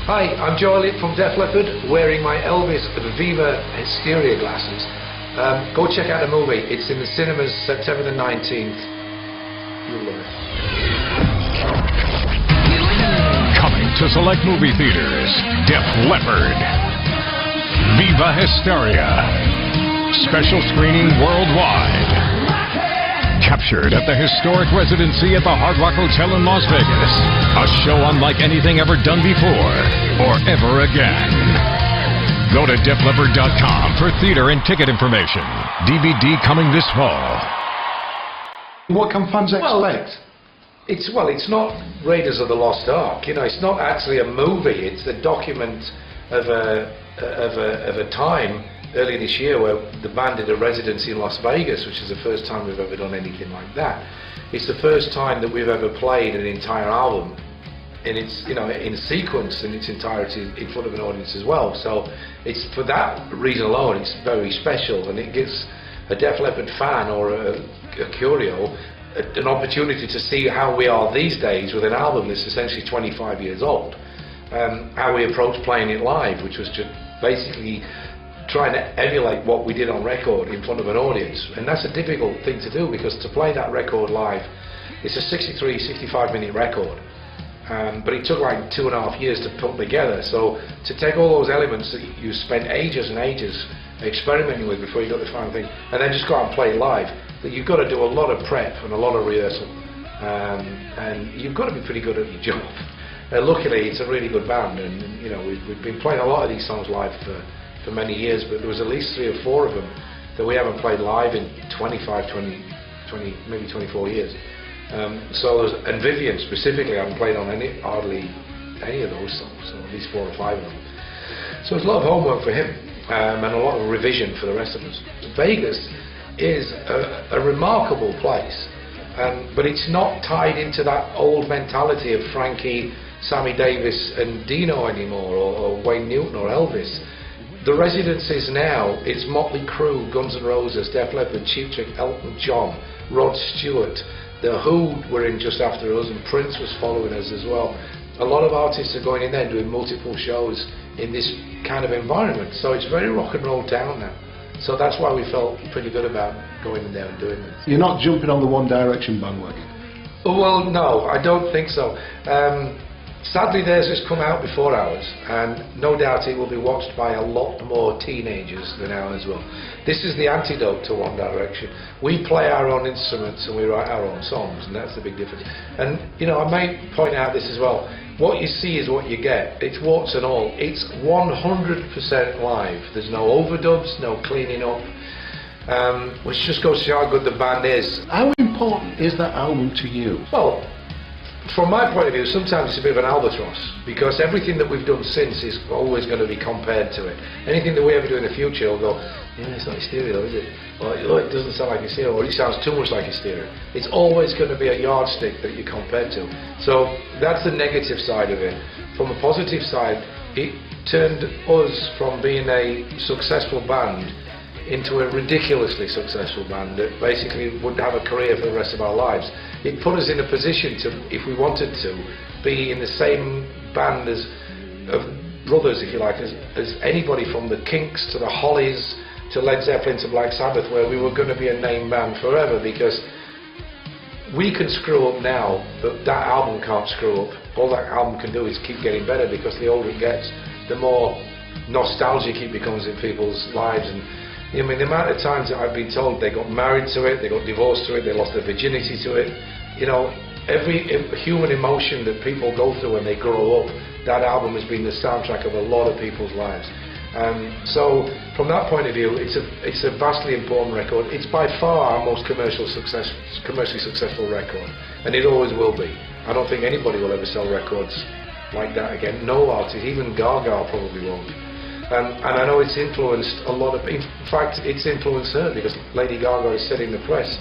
Hi, I'm Joe Elliott from Def Leppard, wearing my Elvis Viva Hysteria glasses. Go check out the movie. It's in the cinemas September the 19th. You'll love it. Coming to select movie theaters, Def Leppard. Viva Hysteria. Special screening worldwide. Captured at the historic residency at the Hard Rock Hotel in Las Vegas. A show unlike anything ever done before or ever again. Go to DefLeppard.com for theater and ticket information. DVD coming this fall. What can fans expect? It's not Raiders of the Lost Ark. You know, it's not actually a movie. It's a document of a time earlier this year where the band did a residency in Las Vegas, which is the first time we've ever done anything like that. It's the first time that we've ever played an entire album in its, you know, in sequence in its entirety in front of an audience as well. So it's for that reason alone, it's very special, and it gives a Def Leppard fan or a curio an opportunity to see how we are these days with an album that's essentially 25 years old. How we approach playing it live, which was just basically trying to emulate what we did on record in front of an audience. And that's a difficult thing to do, because to play that record live, it's a 65 minute record. But it took like 2.5 years to put together. So to take all those elements that you spent ages and ages experimenting with before you got the final thing, and then just go out and play it live, that you've got to do a lot of prep and a lot of rehearsal. And you've got to be pretty good at your job. Luckily, it's a really good band, and you know, we've been playing a lot of these songs live for many years, but there was at least 3 or 4 of them that we haven't played live in 25, 20, maybe 24 years. And Vivian specifically, I haven't played on hardly any of those songs, so at least 4 or 5 of them. So it's a lot of homework for him, and a lot of revision for the rest of us. Vegas is a remarkable place, but it's not tied into that old mentality of Frankie, Sammy Davis and Dino anymore, or Wayne Newton or Elvis. The residencies now, it's Motley Crue, Guns N' Roses, Def Leppard, Cheap Trick, Elton John, Rod Stewart. The Who were in just after us, and Prince was following us as well. A lot of artists are going in there doing multiple shows in this kind of environment. So it's very rock and roll town now. So that's why we felt pretty good about going in there and doing it. You're not jumping on the One Direction bandwagon? Well, no, I don't think so. Sadly, theirs has come out before ours, and no doubt it will be watched by a lot more teenagers than ours will. This is the antidote to One Direction. We play our own instruments and we write our own songs, and that's the big difference. And you know, I may point out this as well. What you see is what you get. It's warts and all. It's 100% live. There's no overdubs, no cleaning up, which just goes to show how good the band is. How important is that album to you? Well, from my point of view, sometimes it's a bit of an albatross, because everything that we've done since is always going to be compared to it. Anything that we ever do in the future will go, yeah, it's not Hysteria though, is it? Or it doesn't sound like Hysteria, or it sounds too much like Hysteria. It's always going to be a yardstick that you compare to. So that's the negative side of it. From a positive side, it turned us from being a successful band into a ridiculously successful band that basically would have a career for the rest of our lives. It put us in a position to, if we wanted to, be in the same band as brothers, if you like, as anybody from the Kinks to the Hollies to Led Zeppelin to Black Sabbath, where we were going to be a name band forever, because we can screw up now, but that album can't screw up. All that album can do is keep getting better, because the older it gets, the more nostalgic it becomes in people's lives. And I mean, the amount of times that I've been told they got married to it, they got divorced to it, they lost their virginity to it. You know, every human emotion that people go through when they grow up, that album has been the soundtrack of a lot of people's lives. So from that point of view, it's a vastly important record. It's by far our most commercially successful record, and it always will be. I don't think anybody will ever sell records like that again. No artist, even Gaga probably won't. And I know it's influenced a lot of, in fact, it's influenced her, because Lady Gaga has said in the press,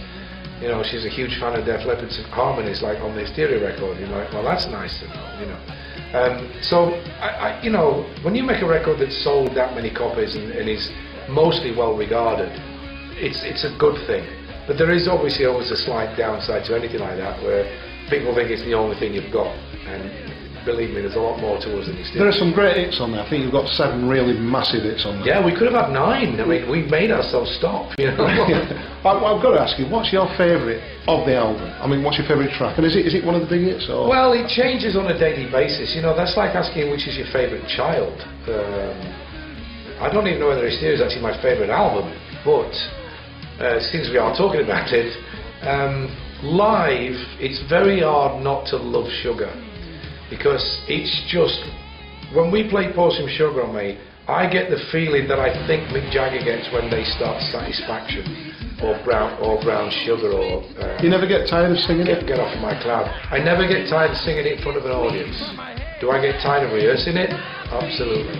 you know, she's a huge fan of Def Leppard's harmonies, like on the Hysteria record. You're like, well, that's nice to know, you know. So, you know, when you make a record that's sold that many copies and is mostly well regarded, it's a good thing. But there is obviously always a slight downside to anything like that, where people think it's the only thing you've got, and believe me, there's a lot more to us than you There are some great hits on there. I think you've got 7 really massive hits on there. Yeah, we could have had 9. I mean, we made ourselves stop, you know. I've got to ask you, what's your favourite of the album? I mean, what's your favourite track? And is it one of the big hits? Or? Well, it changes on a daily basis. You know, that's like asking which is your favourite child. I don't even know whether Hysteria is actually my favourite album, but since we are talking about it, live, it's very hard not to love Sugar, because it's just, when we play Pour Some Sugar on Me, I get the feeling that I think Mick Jagger gets when they start Satisfaction or Brown Sugar or... you never get tired of singing it? Get off of my cloud. I never get tired of singing it in front of an audience. Do I get tired of rehearsing it? Absolutely.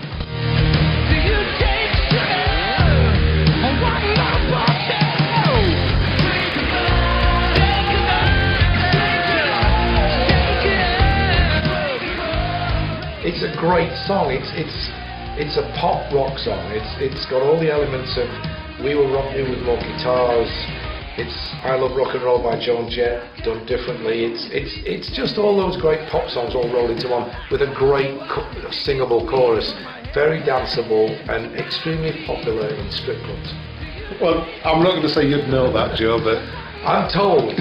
It's a great song. It's a pop rock song. It's got all the elements of We Will Rock You with more guitars. It's I Love Rock and Roll by Joan Jett done differently. It's just all those great pop songs all rolled into one with a great singable chorus, very danceable and extremely popular in strip clubs. Well, I'm not going to say you'd know that, Joe, but I'm told.